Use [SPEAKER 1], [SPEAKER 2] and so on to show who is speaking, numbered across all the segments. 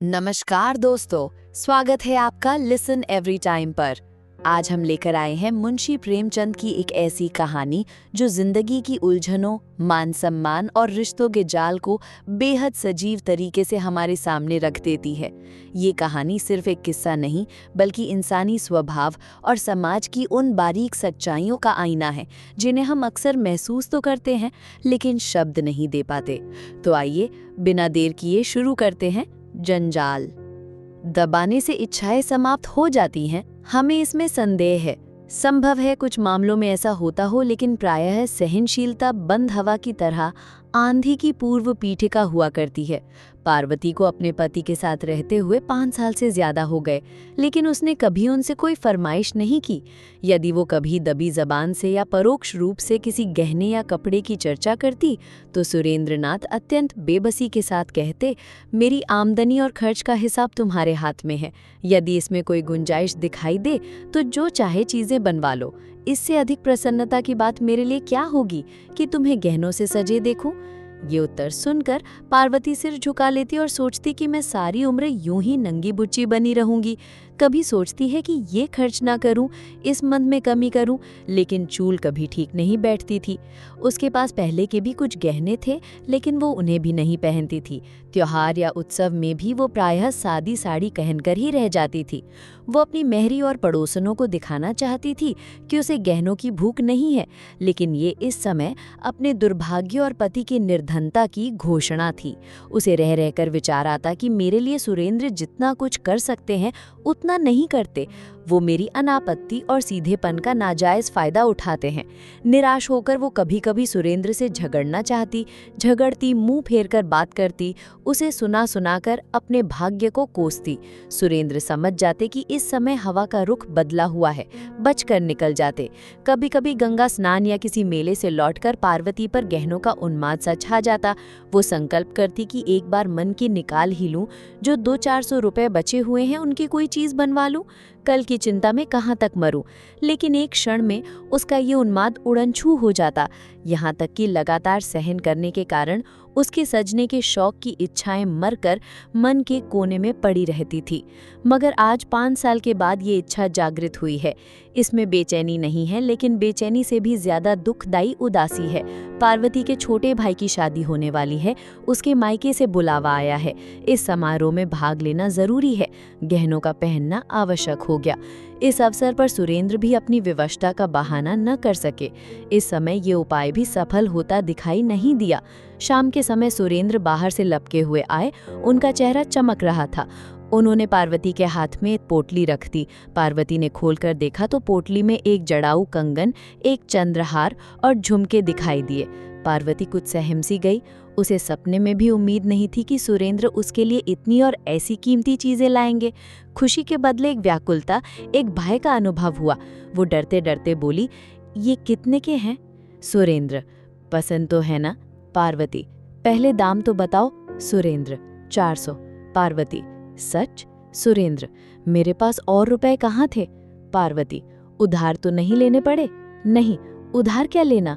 [SPEAKER 1] नमस्कार दोस्तों, स्वागत है आपका लिसन एवरी टाइम पर। आज हम लेकर आए हैं मुंशी प्रेमचंद की एक ऐसी कहानी जो जिंदगी की उलझनों, मान सम्मान और रिश्तों के जाल को बेहद सजीव तरीके से हमारे सामने रख देती है। ये कहानी सिर्फ एक किस्सा नहीं, बल्कि इंसानी स्वभाव और समाज की उन बारीक सच्चाइयों का आईना है जिन्हें हम अक्सर महसूस तो करते हैं, लेकिन शब्द नहीं दे पाते। तो आइए बिना देर किए शुरू करते हैं। जंजाल दबाने से इच्छाएं समाप्त हो जाती हैं, हमें इसमें संदेह है। संभव है कुछ मामलों में ऐसा होता हो, लेकिन प्रायः सहनशीलता बंद हवा की तरह आंधी की पूर्व पीठिका हुआ करती है। पार्वती को अपने पति के साथ रहते हुए 5 साल से ज्यादा हो गए, लेकिन उसने कभी उनसे कोई फरमाइश नहीं की। यदि वो कभी दबी जबान से या परोक्ष रूप से किसी गहने या कपड़े की चर्चा करती, तो सुरेंद्रनाथ अत्यंत बेबसी के साथ कहते, मेरी आमदनी और खर्च का हिसाब तुम्हारे हाथ में है। यदि इसमें कोई गुंजाइश दिखाई दे तो जो चाहे चीजें बनवा लो। इससे अधिक प्रसन्नता की बात मेरे लिए क्या होगी कि तुम्हें गहनों से सजे देखूं। ये उत्तर सुनकर पार्वती सिर झुका लेती और सोचती कि मैं सारी उम्र यूं ही नंगी बुच्ची बनी रहूंगी। कभी सोचती है कि ये खर्च ना करूं, इस मन में कमी करूं, लेकिन चूल कभी ठीक नहीं बैठती थी। उसके पास पहले के भी कुछ गहने थे, लेकिन वो उन्हें भी नहीं पहनती थी। त्योहार या उत्सव में भी वो प्रायः सादी साड़ी पहनकर ही रह जाती थी। वो अपनी मेहरी और पड़ोसनों को दिखाना चाहती थी कि उसे गहनों की भूख नहीं है, लेकिन ये इस समय अपने दुर्भाग्य और पति की निर्धनता की घोषणा थी। उसे रह रहकर विचार आता कि मेरे लिए सुरेंद्र जितना कुछ कर सकते हैं उतना नहीं करते। वो मेरी अनापत्ति और सीधेपन का नाजायज फायदा उठाते हैं। निराश होकर वो कभी कभी सुरेंद्र से झगड़ना चाहती, झगड़ती, मुंह फेरकर बात करती, उसे सुना सुनाकर अपने भाग्य को कोसती। सुरेंद्र समझ जाते कि इस समय हवा का रुख बदला हुआ है, बचकर निकल जाते। कभी कभी गंगा स्नान या किसी मेले से लौटकर पार्वती पर गहनों का उन्माद सा छा जाता। वो संकल्प करती कि एक बार मन की निकाल ही लूं, जो 200-400 रुपए बचे हुए हैं उनकी कोई चीज बनवा लूं। कल की चिंता में कहाँ तक मरूं। लेकिन एक क्षण में उसका ये उन्माद उड़नछू हो जाता। यहाँ तक कि लगातार सहन करने के कारण उसके सजने के शौक की इच्छाएं मरकर मन के कोने में पड़ी रहती थी। मगर आज 5 साल के बाद ये इच्छा जागृत हुई है। इसमें बेचैनी नहीं है, लेकिन बेचैनी से भी ज्यादा दुखदायी उदासी है। पार्वती के छोटे भाई की शादी होने वाली है। उसके मायके से बुलावा आया है। इस समारोह में भाग लेना जरूरी है। गहनों का पहनना आवश्यक हो गया। इस अवसर पर सुरेंद्र भी अपनी विवशता का बहाना न कर सके। इस समय ये उपाय भी सफल होता दिखाई नहीं दिया। शाम के समय सुरेंद्र बाहर से लपके हुए आए। उनका चेहरा चमक रहा था। उन्होंने पार्वती के हाथ में एक पोटली रख दी। पार्वती ने खोलकर देखा तो पोटली में एक जड़ाऊ कंगन, एक चंद्रहार और झुमके दिखाई दिए। पार्वती कुछ सहम सी गई। उसे सपने में भी उम्मीद नहीं थी कि सुरेंद्र उसके लिए इतनी और ऐसी कीमती चीजें लाएंगे। खुशी के बदले एक व्याकुलता, एक भय का अनुभव हुआ। वो डरते डरते बोली, ये कितने के हैं? सुरेंद्र, पसंद तो है ना? पार्वती, पहले दाम तो बताओ। सुरेंद्र, 400। पार्वती, सच? सुरेंद्र, मेरे पास और रुपए कहाँ थे? पार्वती, उधार तो नहीं लेने पड़े? नहीं, उधार क्या लेना?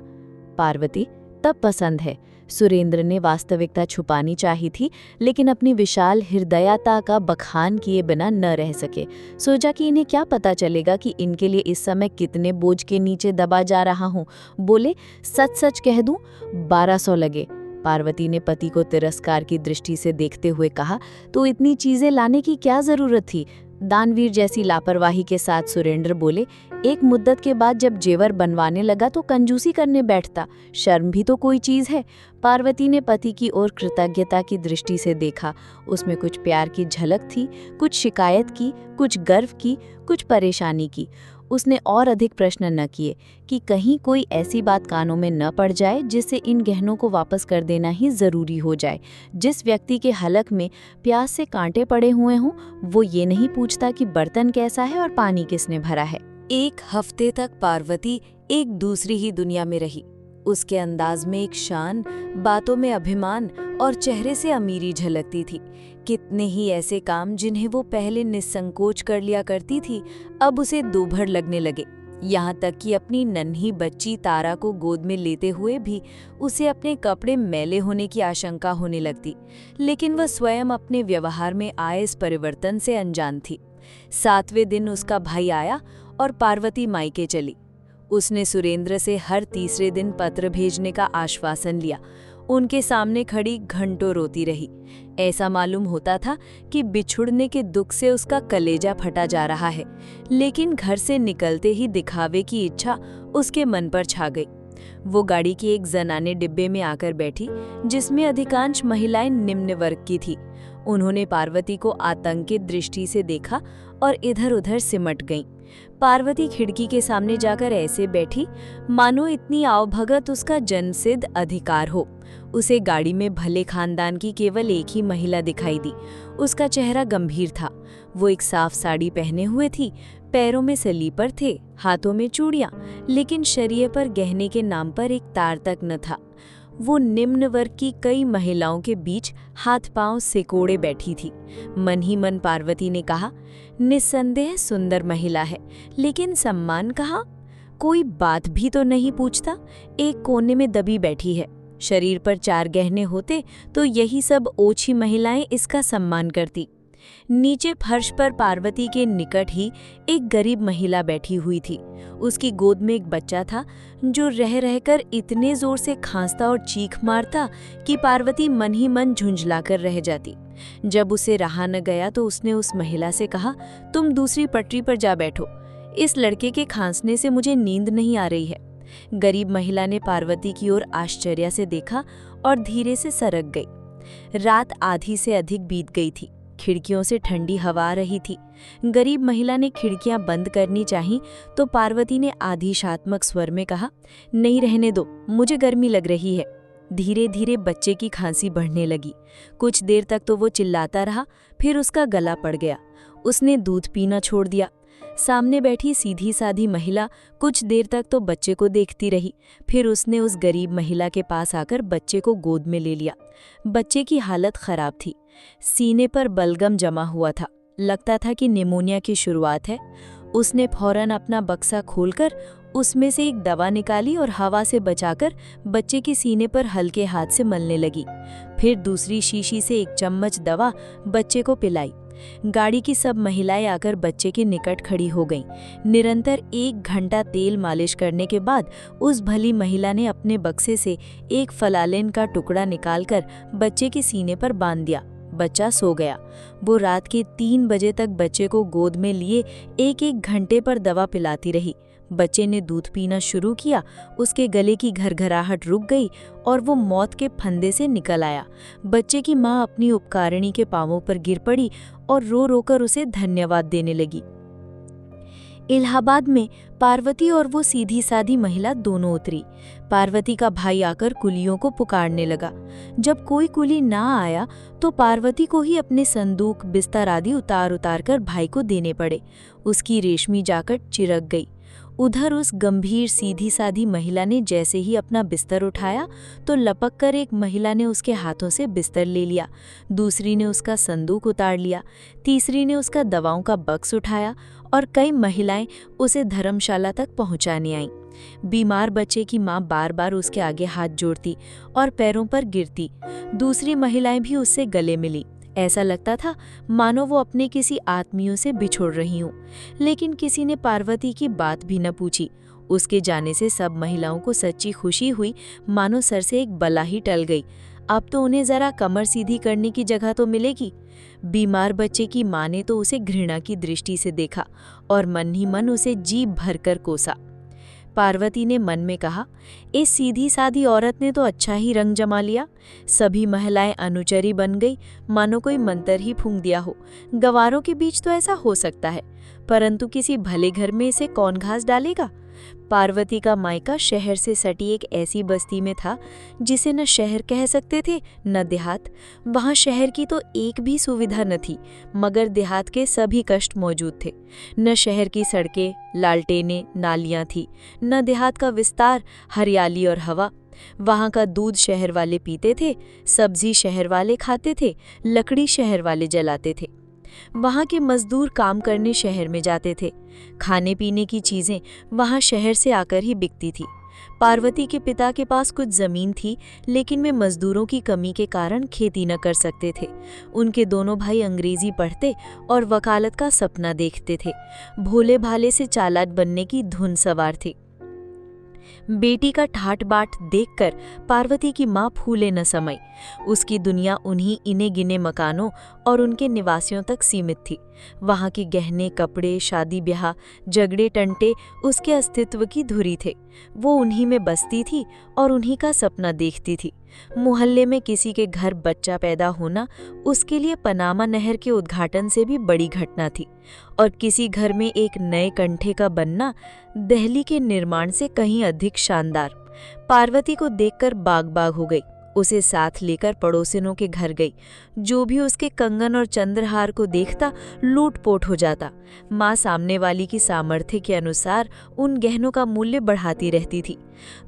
[SPEAKER 1] पार्वती, तब पसंद है। सुरेंद्र ने वास्तविकता छुपानी चाही थी, लेकिन अपनी विशाल हृदयता का बखान किए बिना न रह सके। सोचा कि इन्हें क्या पता चलेगा कि इनके लिए इस समय कितने बोझ के नीचे दबा जा रहा हूँ। बोले, सच सच कह दूं, 1200 लगे। पार्वती ने पति को तिरस्कार की दृष्टि से देखते हुए कहा, तो इतनी चीजें लाने की क्या जरूरत थी? दानवीर जैसी लापरवाही के साथ सुरेंद्र बोले, एक मुद्दत के बाद जब जेवर बनवाने लगा तो कंजूसी करने बैठता। शर्म भी तो कोई चीज है। पार्वती ने पति की ओर कृतज्ञता की दृष्टि से देखा। उसमें कुछ प्यार की झलक थी, कुछ शिकायत की, कुछ गर्व की, कुछ परेशानी की। उसने और अधिक प्रश्न न किए कि कहीं कोई ऐसी बात कानों में न पड़ जाए जिससे इन गहनों को वापस कर देना ही जरूरी हो जाए। जिस व्यक्ति के हलक में प्यास से कांटे पड़े हुए हों, वो ये नहीं पूछता कि बर्तन कैसा है और पानी किसने भरा है। 1 हफ्ते तक पार्वती एक दूसरी ही दुनिया में रही। उसके अंदाज में एक शान, बातों में अभिमान और चेहरे से अमीरी झलकती थी। कितने ही ऐसे काम जिन्हें वो पहले निसंकोच कर लिया करती थी, अब उसे दूभर लगने लगे। यहाँ तक कि अपनी नन्ही बच्ची तारा को गोद में लेते हुए भी उसे अपने कपड़े मैले होने की आशंका होने लगती, लेकिन वह स्वयं अपने व्यवहार में आए इस परिवर्तन से अनजान थी। 7वें दिन उसका भाई आया और पार्वती मायके चली। उसने सुरेंद्र से हर तीसरे दिन पत्र भेजने का आश्वासन लिया। उनके सामने खड़ी घंटों रोती रही। ऐसा मालूम होता था कि बिछुड़ने के दुख से उसका कलेजा फटा जा रहा है, लेकिन घर से निकलते ही दिखावे की इच्छा उसके मन पर छा गई। वो गाड़ी के एक जनाने डिब्बे में आकर बैठी, जिसमें अधिकांश महिलाएं निम्न वर्ग की थी। उन्होंने पार्वती को आतंकित दृष्टि से देखा और इधर-उधर सिमट गईं। पार्वती खिड़की के सामने जाकर ऐसे बैठी मानो इतनी आवभगत उसका जन्मसिद्ध अधिकार हो। उसे गाड़ी में भले खानदान की केवल एक ही महिला दिखाई दी। उसका चेहरा गंभीर था। वो एक साफ साड़ी पहने हुए थी, पैरों में सलीपर थे, हाथों में चूड़ियां, लेकिन शरीर पर गहने के नाम पर एक तार तक न था। वो निम्न वर्ग की कई महिलाओं के बीच हाथ पांव सिकोड़े बैठी थी। मन ही मन पार्वती ने कहा, निस्संदेह सुंदर महिला है, लेकिन सम्मान कहाँ? कोई बात भी तो नहीं पूछता। एक कोने में दबी बैठी है। शरीर पर 4 गहने होते तो यही सब ओछी महिलाएं इसका सम्मान करती। नीचे फर्श पर पार्वती के निकट ही एक गरीब महिला बैठी हुई थी। उसकी गोद में एक बच्चा था जो रह रहकर इतने जोर से खांसता और चीख मारता कि पार्वती मन ही मन झुंझलाकर रह जाती। जब उसे रहा न गया तो उसने उस महिला से कहा, तुम दूसरी पटरी पर जा बैठो, इस लड़के के खांसने से मुझे नींद नहीं आ रही है। गरीब महिला ने पार्वती की ओर आश्चर्य से देखा और धीरे से सरक गई। रात आधी से अधिक बीत गई थी। खिड़कियों से ठंडी हवा आ रही थी। गरीब महिला ने खिड़कियां बंद करनी चाही तो पार्वती ने आदेशात्मक स्वर में कहा, नहीं रहने दो, मुझे गर्मी लग रही है। धीरे धीरे बच्चे की खांसी बढ़ने लगी। कुछ देर तक तो वो चिल्लाता रहा, फिर उसका गला पड़ गया। उसने दूध पीना छोड़ दिया। सामने बैठी सीधी साधी महिला कुछ देर तक तो बच्चे को देखती रही, फिर उसने उस गरीब महिला के पास आकर बच्चे को गोद में ले लिया। बच्चे की हालत खराब थी। सीने पर बलगम जमा हुआ था। लगता था कि निमोनिया की शुरुआत है। उसने फौरन अपना बक्सा खोलकर उसमें से एक दवा निकाली और हवा से बचाकर बच्चे की सीने पर हल्के हाथ से मलने लगी। फिर दूसरी शीशी से एक चम्मच दवा बच्चे को पिलाई। गाड़ी की सब महिलाएं आकर बच्चे के निकट खड़ी हो गईं। निरंतर 1 घंटा तेल मालिश करने के बाद उस भली महिला ने अपने बक्से से एक फलालेन का टुकड़ा निकालकर बच्चे के सीने पर बांध दिया। बच्चा सो गया। वो रात के 3 बजे तक बच्चे को गोद में लिए 1-1 घंटे पर दवा पिलाती रही। बच्चे ने दूध पीना शुरू किया। उसके गले की घरघराहट रुक गई और वो मौत के फंदे से निकल आया। बच्चे की माँ अपनी उपकारिणी के पांवों पर गिर पड़ी और रो रोकर उसे धन्यवाद देने लगी। इलाहाबाद में पार्वती और वो सीधी साधी महिला दोनों उतरी। पार्वती का भाई आकर कुलियों को पुकारने लगा। जब कोई कुली ना आया तो पार्वती को ही अपने संदूक, बिस्तर आदि उतार उतार कर भाई को देने पड़े। उसकी रेशमी जाकट चिरक गई। उधर उस गंभीर सीधी साधी महिला ने जैसे ही अपना बिस्तर उठाया तो लपक कर एक महिला ने उसके हाथों से बिस्तर ले लिया, दूसरी ने उसका संदूक उतार लिया, तीसरी ने उसका दवाओं का बक्स उठाया और कई महिलाएं उसे धर्मशाला तक पहुंचाने आईं। बीमार बच्चे की मां बार बार उसके आगे हाथ जोड़ती और पैरों पर गिरती। दूसरी महिलाएं भी उससे गले मिली। ऐसा लगता था मानो वो अपने किसी आत्मियों से बिछुड़ रही हूँ, लेकिन किसी ने पार्वती की बात भी न पूछी। उसके जाने से सब महिलाओं को सच्ची खुशी हुई, मानो सर से एक बला ही टल गई। अब तो उन्हें जरा कमर सीधी करने की जगह तो मिलेगी। बीमार बच्चे की माँ ने तो उसे घृणा की दृष्टि से देखा और मन ही मन उसे जीभ भरकर कोसा। पार्वती ने मन में कहा, इस सीधी साधी औरत ने तो अच्छा ही रंग जमा लिया। सभी महिलाएं अनुचरी बन गई, मानो कोई मंत्र ही फूंक दिया हो। गवारों के बीच तो ऐसा हो सकता है, परंतु किसी भले घर में इसे कौन घास डालेगा। पार्वती का मायका शहर से सटी एक ऐसी बस्ती में था जिसे न शहर कह सकते थे न देहात। वहाँ शहर की तो एक भी सुविधा न थी, मगर देहात के सभी कष्ट मौजूद थे। न शहर की सड़कें, लालटेनें, नालियाँ थी, न देहात का विस्तार, हरियाली और हवा। वहाँ का दूध शहर वाले पीते थे, सब्जी शहर वाले खाते थे, लकड़ी शहर वाले जलाते थे।
[SPEAKER 2] वहाँ के मजदूर काम करने शहर में जाते थे। खाने पीने की चीजें वहाँ शहर से आकर ही बिकती थी। पार्वती के पिता के पास कुछ जमीन थी, लेकिन वे मजदूरों की कमी के कारण खेती न कर सकते थे। उनके दोनों भाई अंग्रेजी पढ़ते और वकालत का सपना देखते थे। भोले भाले से चालाक बनने की धुन सवार थी। बेटी का ठाट बाट देखकर पार्वती की माँ फूले न समाई। उसकी दुनिया उन्हीं इने गिने मकानों और उनके निवासियों तक सीमित थी। वहाँ के गहने, कपड़े, शादी ब्याह, झगड़े टंटे उसके अस्तित्व की धुरी थे। वो उन्हीं में बसती थी और उन्हीं का सपना देखती थी। मोहल्ले में किसी के घर बच्चा पैदा होना उसके लिए पनामा नहर के उद्घाटन से भी बड़ी घटना थी, और किसी घर में एक नए कंठे का बनना दिल्ली के निर्माण से कहीं अधिक शानदार। पार्वती को देखकर बाग बाग हो गई। उसे साथ लेकर पड़ोसिनों के घर गई। जो भी उसके कंगन और चंद्रहार को देखता लूटपोट हो जाता। माँ सामने वाली की सामर्थ्य के अनुसार उन गहनों का मूल्य बढ़ाती रहती थी।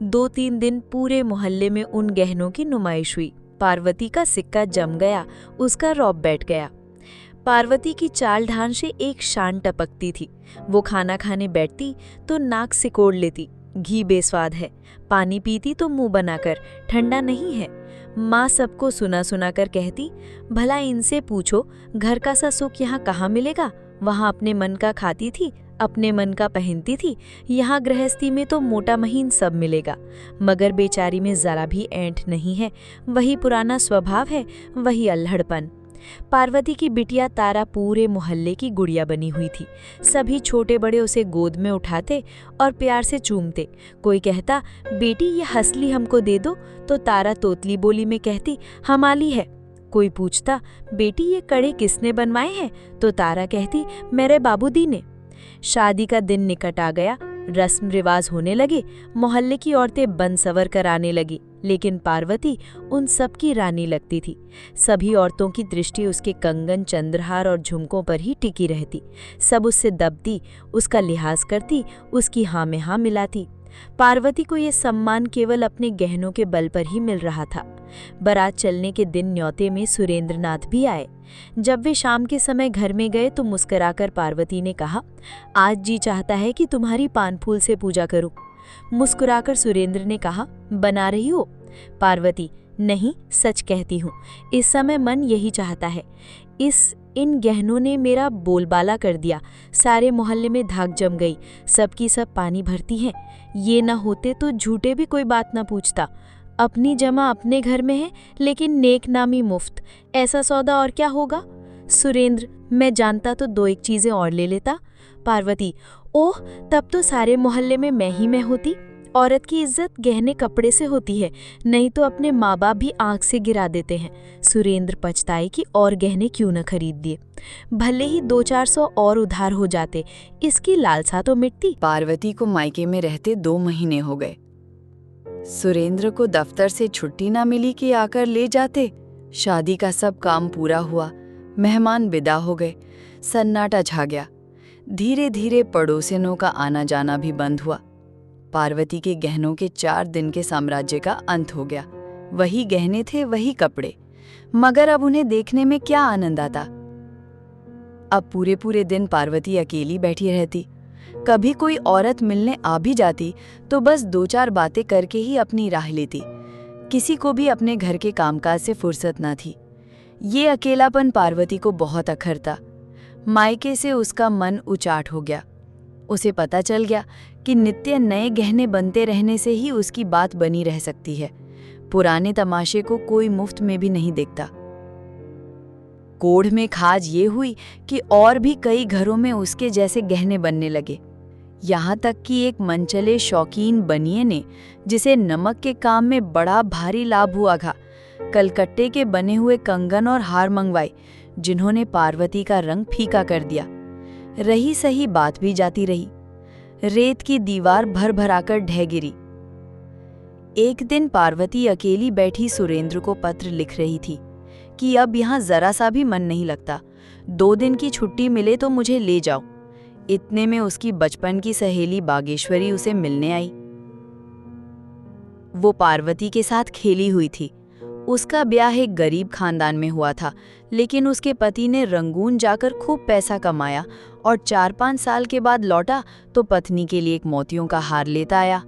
[SPEAKER 2] 2-3 दिन पूरे मोहल्ले में उन गहनों की नुमाइश हुई। पार्वती का सिक्का जम गया, उसका रौब बैठ गया। पार्वती की चाल ढाल से एक शान टपकती थी। वो खाना खाने बैठती तो नाक सिकोड़ लेती, घी बेस्वाद है। पानी पीती तो मुंह बनाकर, ठंडा नहीं है। माँ सबको सुना सुना कर कहती, भला इनसे पूछो घर का सा सुख यहाँ कहाँ मिलेगा। वहाँ अपने मन का खाती थी, अपने मन का पहनती थी। यहाँ गृहस्थी में तो मोटा महीन सब मिलेगा, मगर बेचारी में जरा भी ऐंठ नहीं है। वही पुराना स्वभाव है, वही अल्हड़पन। पार्वती की बिटिया तारा पूरे मोहल्ले की गुड़िया बनी हुई थी। सभी छोटे बड़े उसे गोद में उठाते और प्यार से चूमते। कोई कहता, बेटी ये हंसली हमको दे दो, तो तारा तोतली बोली में कहती, हमाली है। कोई पूछता, बेटी ये कड़े किसने बनवाए हैं, तो तारा कहती, मेरे बाबूजी ने। शादी का दिन निकट आ गया। रस्म रिवाज होने लगे। मोहल्ले की औरतें बन सवर कर आने लगी, लेकिन पार्वती उन सब की रानी लगती थी। सभी औरतों की दृष्टि उसके कंगन, चंद्रहार और झुमकों पर ही टिकी रहती। सब उससे दबती, उसका लिहाज करती, उसकी हाँ में हाँ मिलाती। पार्वती को ये सम्मान केवल अपने गहनों के बल पर ही मिल रहा था। बारात चलने के दिन न्योते में सुरेंद्रनाथ भी आए। जब वे शाम के समय घर में गए तो मुस्कुराकर पार्वती ने कहा, आज जी चाहता है कि तुम्हारी पान फूल से पूजा करूं। मुस्कुराकर सुरेंद्र ने कहा, बना रही हो? पार्वती, नहीं, सच कहती हूँ, इस समय मन यही चाहता है। इन गहनों ने मेरा बोलबाला कर दिया। सारे मोहल्ले में धाक जम गई। सबकी सब पानी भरती हैं। ये न होते तो झूठे भी कोई बात न पूछता। अपनी जमा अपने घर में है, लेकिन नेक नामी मुफ्त। ऐसा सौदा और क्या होगा? सुरेंद्र, मैं जानता तो 2-1 चीजें और ले लेता। पार्वती, ओह, तब तो सारे मोहल्ले में मैं होती। औरत की इज्जत गहने कपड़े से होती है, नहीं तो अपने माँ बाप भी आंख से गिरा देते हैं। सुरेंद्र पछताए कि और गहने क्यों न खरीद दिए। भले ही 200-400 और उधार हो जाते, इसकी लालसा तो मिटती।
[SPEAKER 1] पार्वती को मायके में रहते 2 महीने हो गए। सुरेंद्र को दफ्तर से छुट्टी ना मिली कि आकर ले जाते। शादी का सब काम पूरा हुआ, मेहमान विदा हो गए, सन्नाटा छा गया। धीरे धीरे पड़ोसियों का आना जाना भी बंद हुआ। पार्वती के गहनों के 4 दिन के साम्राज्य का अंत हो गया। वही गहने थे, वही कपड़े, मगर अब उन्हें देखने में क्या आनंद आता। अब पूरे पूरे दिन पार्वती अकेली बैठी रहती। कभी कोई औरत मिलने आ भी जाती तो बस 2-4 बातें करके ही अपनी राह लेती। किसी को भी अपने घर के कामकाज से फुर्सत ना थी। ये अकेलापन पार्वती को बहुत अखरता। मायके से उसका मन उचाट हो गया। उसे पता चल गया कि नित्य नए गहने बनते रहने से ही उसकी बात बनी रह सकती है। पुराने तमाशे को कोई मुफ्त में भी नहीं देखता। कोढ़ में खाज ये हुई कि और भी कई घरों में उसके जैसे गहने बनने लगे। यहाँ तक कि एक मनचले शौकीन बनिए ने, जिसे नमक के काम में बड़ा भारी लाभ हुआ था, कलकत्ते के बने हुए कंगन और हार मंगवाए, जिन्होंने पार्वती का रंग फीका कर दिया। रही सही बात भी जाती रही। रेत की दीवार भर भराकर ढह गिरी। एक दिन पार्वती अकेली बैठी सुरेंद्र को पत्र लिख रही थी कि अब यहाँ जरा सा भी मन नहीं लगता, 2 दिन की छुट्टी मिले तो मुझे ले जाओ। इतने में उसकी बचपन की सहेली बागेश्वरी उसे मिलने आई। वो पार्वती के साथ खेली हुई थी। उसका ब्याह एक गरीब खानदान में हुआ था, लेकिन उसके पति ने रंगून जाकर खूब पैसा कमाया और 4-5 साल के बाद लौटा तो पत्नी के लिए एक मोतियों का हार लेता आया।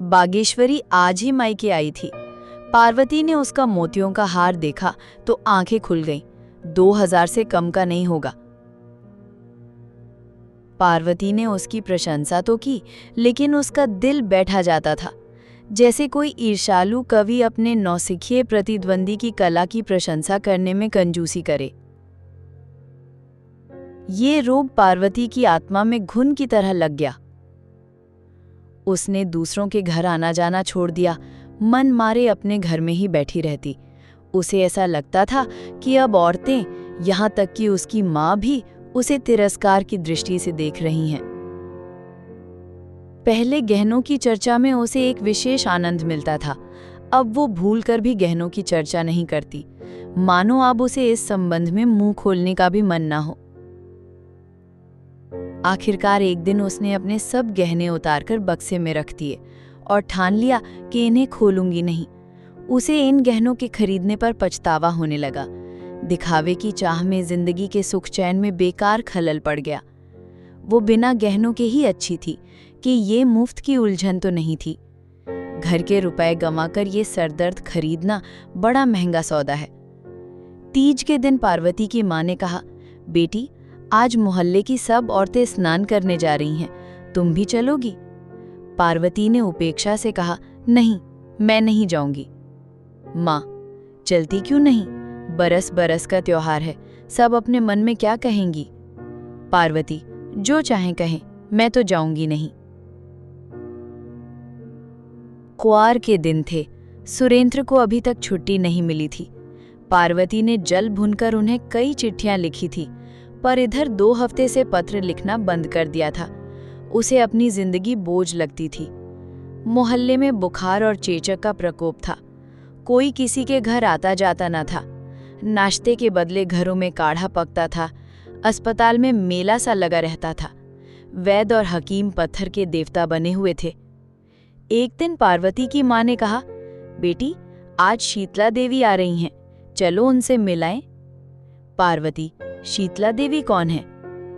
[SPEAKER 1] बागेश्वरी आज ही मायके आई थी। पार्वती ने उसका मोतियों का हार देखा तो आंखें खुल गईं। 2000 से कम का नहीं होगा। पार्वती ने उसकी प्रशंसा तो की, लेकिन उसका दिल बैठा जाता था, जैसे कोई ईर्ष्यालु कवि अपने नौसिखिए प्रतिद्वंदी की कला की प्रशंसा करने में कंजूसी करे। ये रोग पार्वती की आत्मा में घुन की तरह लग गया। उसने दूसरों के घर आना जाना छोड़ दिया, मन मारे अपने घर में ही बैठी रहती। उसे ऐसा लगता था कि अब औरतें, यहाँ तक कि उसकी माँ भी, उसे तिरस्कार की दृष्टि से देख रही हैं। पहले गहनों की चर्चा में उसे एक विशेष आनंद मिलता था, अब वो भूलकर भी गहनों की चर्चा नहीं करती, मानो अब उसे इस संबंध में मुंह खोलने का भी मन ना हो। आखिरकार एक दिन उसने अपने सब गहने उतारकर बक्से में रख दिए और ठान लिया कि इन्हें खोलूंगी नहीं। उसे इन गहनों के खरीदने पर पछतावा होने लगा। दिखावे की चाह में जिंदगी के सुख चैन में बेकार खलल पड़ गया। वो बिना गहनों के ही अच्छी थी कि ये मुफ्त की उलझन तो नहीं थी। घर के रुपए गंवाकर ये सरदर्द खरीदना बड़ा महंगा सौदा है। तीज के दिन पार्वती की माँ ने कहा, बेटी, आज मोहल्ले की सब औरतें स्नान करने जा रही हैं, तुम भी चलोगी? पार्वती ने उपेक्षा से कहा, नहीं, मैं नहीं जाऊंगी। माँ, चलती क्यों नहीं? बरस बरस का त्योहार है, सब अपने मन में क्या कहेंगी? पार्वती, जो चाहें कहें, मैं तो जाऊंगी नहीं। कुआर के दिन थे। सुरेंद्र को अभी तक छुट्टी नहीं मिली थी। पार्वती ने जल भुनकर उन्हें कई चिट्ठियां लिखी थी, पर इधर 2 हफ्ते से पत्र लिखना बंद कर दिया था। उसे अपनी जिंदगी बोझ लगती थी। मोहल्ले में बुखार और चेचक का प्रकोप था। कोई किसी के घर आता जाता न था। नाश्ते के बदले घरों में काढ़ा पकता था। अस्पताल में मेला सा लगा रहता था। वैद्य और हकीम पत्थर के देवता बने हुए थे। एक दिन पार्वती की माँ ने कहा, बेटी, आज शीतला देवी आ रही हैं, चलो उनसे मिलाएं। पार्वती, शीतला देवी कौन है?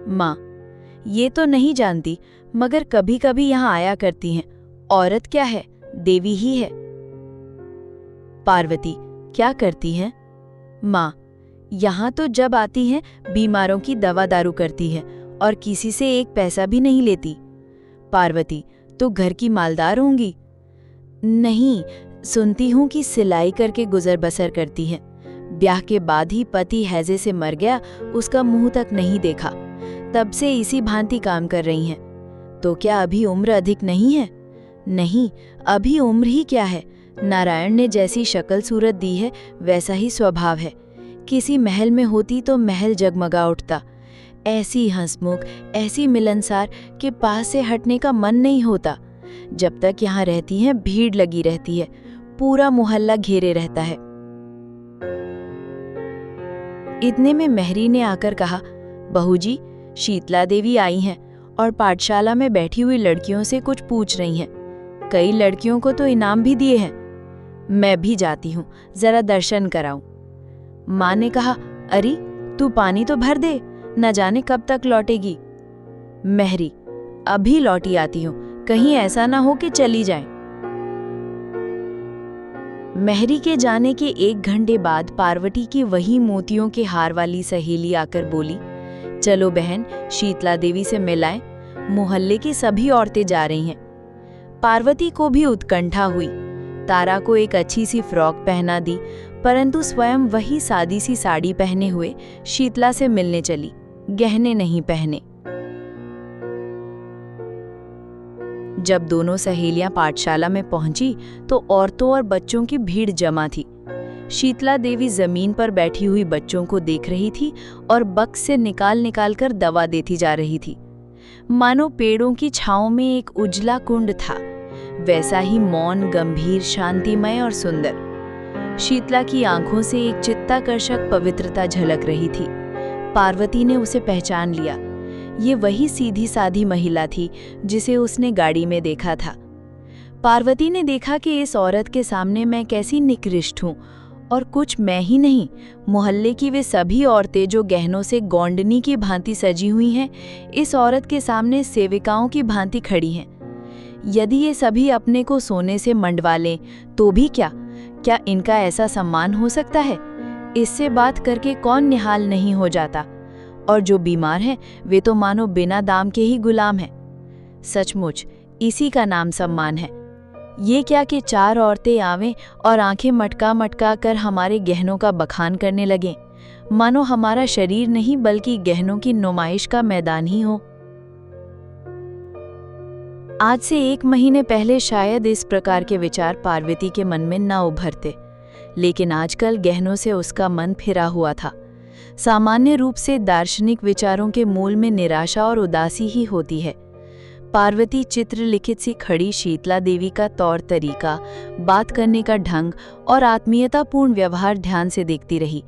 [SPEAKER 1] माँ, ये तो नहीं जानती, मगर कभी कभी यहाँ आया करती हैं। औरत क्या है, देवी ही है। पार्वती, क्या करती हैं? माँ, यहाँ तो जब आती हैं बीमारों की दवा दारू करती है और किसी से एक पैसा भी नहीं लेती। पार्वती, तो घर की मालदार होंगी? नहीं, सुनती हूँ कि सिलाई करके गुजर बसर करती हैं। ब्याह के बाद ही पति हैजे से मर गया, उसका मुंह तक नहीं देखा, तब से इसी भांति काम कर रही हैं। तो क्या अभी उम्र अधिक नहीं है? नहीं, अभी उम्र ही क्या है, नारायण ने जैसी शक्ल सूरत दी है वैसा ही स्वभाव है। किसी महल में होती तो महल जगमगा उठता। ऐसी हंसमुख, ऐसी मिलनसार कि पास से हटने का मन नहीं होता। जब तक यहाँ रहती हैं भीड़ लगी रहती है, पूरा मोहल्ला घेरे रहता है। इतने में मेहरी ने आकर कहा, बहू जी, शीतला देवी आई हैं और पाठशाला में बैठी हुई लड़कियों से कुछ पूछ रही हैं। कई लड़कियों को तो इनाम भी दिए हैं। मैं भी जाती हूँ, जरा दर्शन कराऊं। माँ ने कहा, अरे तू पानी तो भर दे, न जाने कब तक लौटेगी। मेहरी, अभी लौटी आती हूँ, कहीं ऐसा ना हो कि चली जाए। मेहरी के जाने के 1 घंटे बाद पार्वती की वही मोतियों के हार वाली सहेली आकर बोली, चलो बहन, शीतला देवी से मिलाएं, मोहल्ले की सभी औरतें जा रही हैं। पार्वती को भी उत्कंठा हुई। तारा को एक अच्छी सी फ्रॉक पहना दी, परंतु स्वयं वही सादी सी साड़ी पहने हुए शीतला से मिलने चली, गहने नहीं पहने। जब दोनों सहेलियां पाठशाला में पहुंची तो औरतों और बच्चों की भीड़ जमा थी। शीतला देवी जमीन पर बैठी हुई बच्चों को देख रही थी और बक्स से निकाल कर दवा देती जा रही थी। मानो पेड़ों की छांव में एक उजला कुंड था, वैसा ही मौन, गंभीर, शांतिमय और सुंदर। शीतला की आंखों से एक चित्ताकर्षक पवित्रता झलक रही थी। पार्वती ने उसे पहचान लिया। ये वही सीधी साधी महिला थी जिसे उसने गाड़ी में देखा था। पार्वती ने देखा कि इस औरत के सामने मैं कैसी निकृष्ट हूँ
[SPEAKER 2] और कुछ मैं ही नहीं, मोहल्ले की वे सभी औरतें जो गहनों से गोंडनी की भांति सजी हुई हैं, इस औरत के सामने सेविकाओं की भांति खड़ी हैं। यदि ये सभी अपने को सोने से मंडवा लें तो भी क्या इनका ऐसा सम्मान हो सकता है? इससे बात करके कौन निहाल नहीं हो जाता? और जो बीमार हैं वे तो मानो बिना दाम के ही गुलाम हैं। सचमुच इसी का नाम सम्मान है। ये क्या कि 4 औरतें आवें और आंखें मटका मटका कर हमारे गहनों का बखान करने लगें, मानो हमारा शरीर नहीं बल्कि गहनों की नुमाइश का मैदान ही हो। आज से 1 महीने पहले शायद इस प्रकार के विचार पार्वती के मन में न उभरते, लेकिन आजकल गहनों से उसका मन फिरा हुआ था। सामान्य रूप से दार्शनिक विचारों के मूल में निराशा और उदासी ही होती है। पार्वती चित्रलिखित सी खड़ी शीतला देवी का तौर तरीका, बात करने का ढंग और आत्मीयतापूर्ण व्यवहार ध्यान से देखती रही।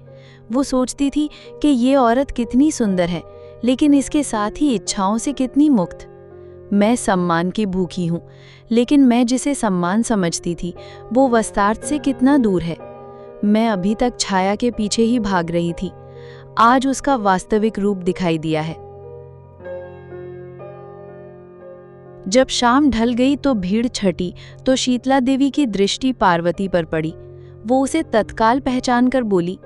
[SPEAKER 2] वो सोचती थी कि ये औरत कितनी सुंदर है, लेकिन इसके साथ ही इच्छाओं से कितनी मुक्त। मैं सम्मान की भूखी हूँ, लेकिन मैं जिसे सम्मान समझती थी वो वस्तार्थ से कितना दूर है। मैं अभी तक छाया के पीछे ही भाग रही थी, आज उसका वास्तविक रूप दिखाई दिया है। जब शाम ढल गई तो भीड़ छटी तो शीतला देवी की दृष्टि पार्वती पर पड़ी। वो उसे तत्काल पहचान कर बोली,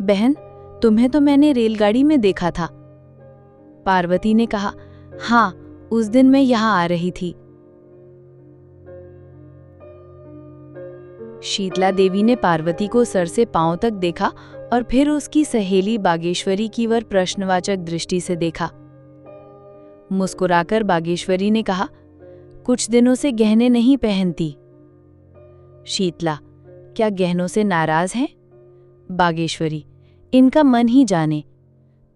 [SPEAKER 2] बहन, तुम्हें तो मैंने रेलगाड़ी में देखा था। पार्वती ने कहा, हाँ, उस दिन मैं यहाँ आ रही थी। शीतला देवी ने पार्वती को सर से पांव तक देखा और फिर उसकी सहेली बागेश्वरी की ओर प्रश्नवाचक दृष्टि से देखा। मुस्कुराकर बागेश्वरी ने कहा, कुछ दिनों से गहने नहीं पहनती। शीतला, क्या गहनों से नाराज हैं? बागेश्वरी, इनका मन ही जाने।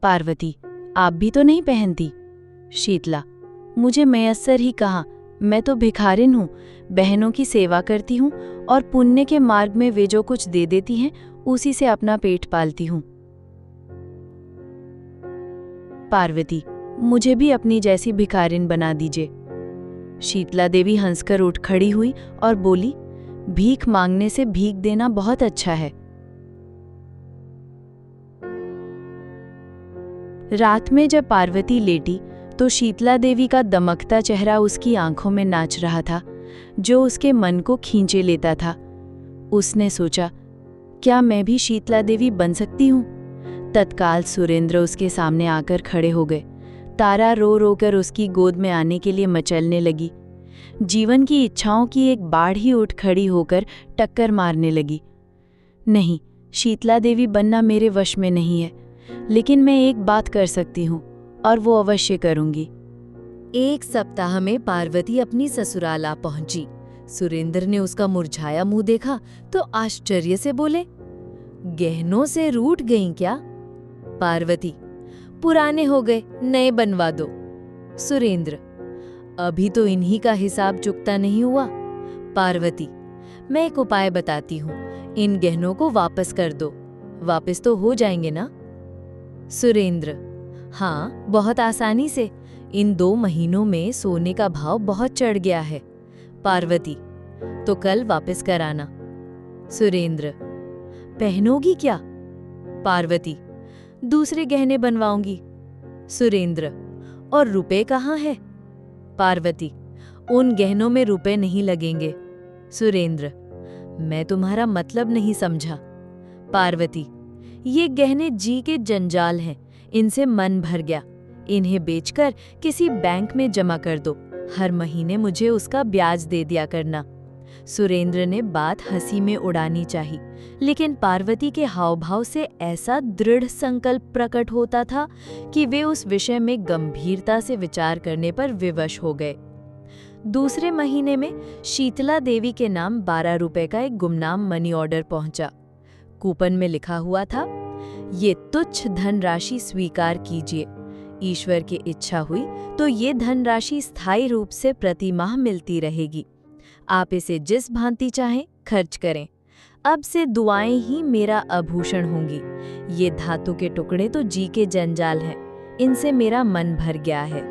[SPEAKER 2] पार्वती, आप भी तो नहीं पहनती। शीतला, मुझे मयस्सर ही कहा, मैं तो भिखारिन हूँ, बहनों की सेवा करती हूँ और पुण्य के मार्ग में वे जो कुछ दे देती हैं उसी से अपना पेट पालती हूँ। पार्वती, मुझे भी अपनी जैसी भिखारिन बना दीजिए। शीतला देवी हंसकर उठ खड़ी हुई और बोली, भीख मांगने से भीख देना बहुत अच्छा है। रात में जब पार्वती लेटी तो शीतला देवी का दमकता चेहरा उसकी आंखों में नाच रहा था, जो उसके मन को खींचे लेता था। उसने सोचा, क्या मैं भी शीतला देवी बन सकती हूँ? तत्काल सुरेंद्र उसके सामने आकर खड़े हो गए। तारा रो रो कर उसकी गोद में आने के लिए मचलने लगी। जीवन की इच्छाओं की एक बाढ़ ही उठ खड़ी होकर टक्कर मारने लगी। नहीं, शीतला देवी बनना मेरे वश में नहीं है, लेकिन मैं एक बात कर सकती हूँ और वो अवश्य करूंगी।
[SPEAKER 1] 1 सप्ताह में पार्वती अपनी ससुराल आ पहुंची। सुरेंद्र ने उसका मुरझाया मुंह देखा तो आश्चर्य से बोले, गहनों से रूठ गईं क्या? पार्वती, पुराने हो गए, नए बनवा दो। सुरेंद्र, अभी तो इन्हीं का हिसाब चुकता नहीं हुआ। पार्वती, मैं एक उपाय बताती हूँ, इन गहनों को वापस कर दो, वापस तो हो जाएंगे ना? सुरेंद्र, हाँ, बहुत आसानी से। इन 2 महीनों में सोने का भाव बहुत चढ़ गया है। पार्वती, तो कल वापस कराना। सुरेंद्र, पहनोगी क्या? पार्वती, दूसरे गहने बनवाऊंगी। सुरेंद्र, और रुपए कहाँ है? पार्वती, उन गहनों में रुपए नहीं लगेंगे। सुरेंद्र, मैं तुम्हारा मतलब नहीं समझा। पार्वती, ये गहने जी के जंजाल हैं, इनसे मन भर गया। इन्हें बेचकर किसी बैंक में जमा कर दो, हर महीने मुझे उसका ब्याज दे दिया करना। सुरेंद्र ने बात हंसी में उड़ानी चाही, लेकिन पार्वती के हावभाव से ऐसा दृढ़ संकल्प प्रकट होता था कि वे उस विषय में गंभीरता से विचार करने पर विवश हो गए। दूसरे महीने में शीतला देवी के नाम 12 रुपए का एक गुमनाम मनी ऑर्डर पहुंचा। कूपन में लिखा हुआ था, ये तुच्छ धनराशि स्वीकार कीजिए। ईश्वर की इच्छा हुई तो ये धनराशि स्थायी रूप से प्रति माह मिलती रहेगी। आप इसे जिस भांति चाहें खर्च करें। अब से दुआएं ही मेरा आभूषण होंगी। ये धातु के टुकड़े तो जी के जंजाल हैं, इनसे मेरा मन भर गया है।